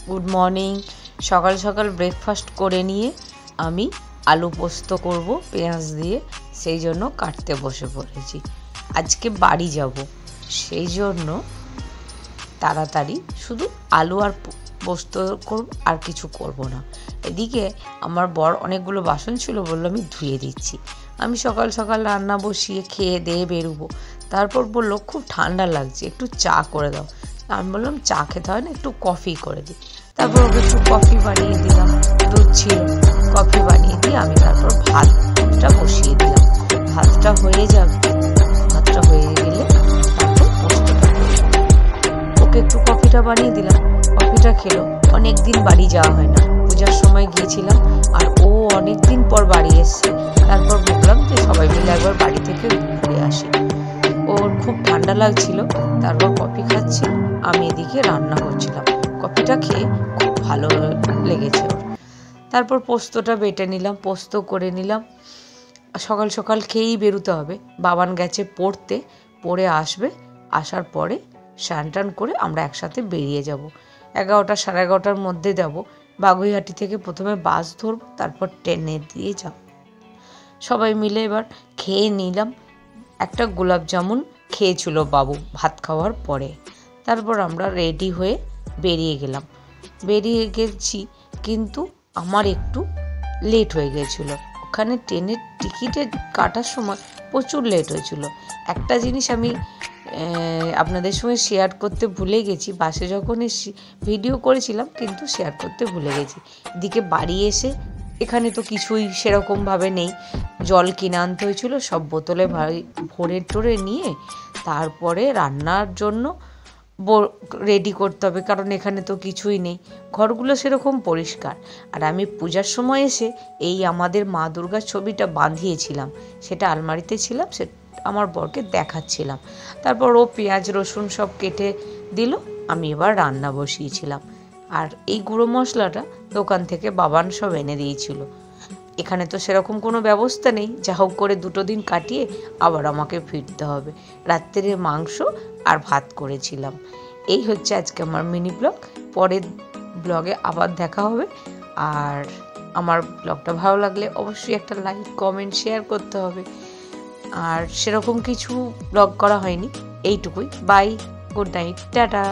Good morning. সকাল সকাল breakfast করে নিয়ে আমি আলু পোস্ত করব পেঁয়াজ দিয়ে, সেই জন্য কাটতে বসে পড়েছি। আজকে বাড়ি যাব, সেই জন্য তাড়াতাড়ি শুধু আলু আর পোস্ত করব, আর কিছু করব না। এদিকে আমার বর অনেকগুলো বাসন ছিল, বললো আমি ধুয়ে দিচ্ছি। আমি সকাল সকাল রান্না বসিয়ে খেয়ে দিয়ে বেরোবো। তারপর বললো খুব ঠান্ডা লাগছে, একটু চা করে দাও। আমি বললাম চা খেতে হয় না, একটু কফি করে দিই। তারপর ওকে একটু কফি বানিয়ে দিলাম, দুধ ছিল, কফি বানিয়ে দিয়ে আমি তারপর ভাতটা বসিয়ে দিলাম। ভাতটা হয়ে যাবে, ভাতটা হয়ে গেলে তারপর পোস্তটা ওকে একটু কফিটা বানিয়ে দিলাম। কফিটা খেলো। অনেক দিন বাড়ি যাওয়া হয় না, পূজার সময় গিয়েছিলাম, আর ও অনেক দিন পর বাড়ি এসছে। তারপর ভাবলাম যে সবাই মিলে একবার বাড়ি থেকে ঘুরে আসি। ওর খুব ঠান্ডা লাগছিল, তারপর কফি খাচ্ছি, আমি এদিকে রান্না করছিলাম। কফিটা খেয়ে খুব ভালো লেগেছে ওর। তারপর পোস্তটা বেটে নিলাম, পোস্ত করে নিলাম। সকাল সকাল খেয়েই বেরোতে হবে। বাবান গেছে পড়তে, পড়ে আসবে, আসার পরে স্নান টান করে আমরা একসাথে বেরিয়ে যাব। 11টা সাড়ে 11টার মধ্যে যাব। বাগুইহাটি থেকে প্রথমে বাস ধরবো, তারপর ট্রেনে দিয়ে যাব। সবাই মিলে এবার খেয়ে নিলাম। একটা গোলাপ জামুন খেয়েছিল বাবু ভাত খাওয়ার পরে। তারপর আমরা রেডি হয়ে বেরিয়ে গেলাম। বেরিয়ে গেছি, কিন্তু আমার একটু লেট হয়ে গেছিলো। ওখানে ট্রেনের টিকিটে কাটার সময় প্রচুর লেট হয়েছিল। একটা জিনিস আমি আপনাদের সঙ্গে শেয়ার করতে ভুলে গেছি, বাসে যখন ভিডিও করেছিলাম কিন্তু শেয়ার করতে ভুলে গেছি। এদিকে বাড়ি এসে এখানে তো কিছুই সেরকমভাবে নেই, জল কিনে আনতে হয়েছিল, সব বোতলে ভরে টরে নিয়ে তারপরে রান্নার জন্য রেডি করতে হবে, কারণ এখানে তো কিছুই নেই। ঘরগুলো সেরকম পরিষ্কার। আর আমি পূজার সময় এসে এই আমাদের মা দুর্গার ছবিটা বাঁধিয়েছিলাম, সেটা আলমারিতে ছিলাম, সে আমার বরকে দেখাচ্ছিলাম। তারপর ও পেঁয়াজ রসুন সব কেটে দিল, আমি এবার রান্না বসিয়েছিলাম। আর এই গুঁড়ো মশলাটা দোকান থেকে বাবান সব এনে দিয়েছিল। এখানে তো সেরকম কোনো ব্যবস্থা নেই, যা হোক করে 2 দিন কাটিয়ে আবার আমাকে ফিরতে হবে। রাত্রে মাংস আর ভাত করেছিলাম। এই হচ্ছে আজকে আমার মিনি ব্লগ। পরের ব্লগে আবার দেখা হবে। আর আমার ব্লগটা ভালো লাগলে অবশ্যই একটা লাইক কমেন্ট শেয়ার করতে হবে। আর সেরকম কিছু ব্লগ করা হয়নি, এইটুকুই। Bye, good night, tata.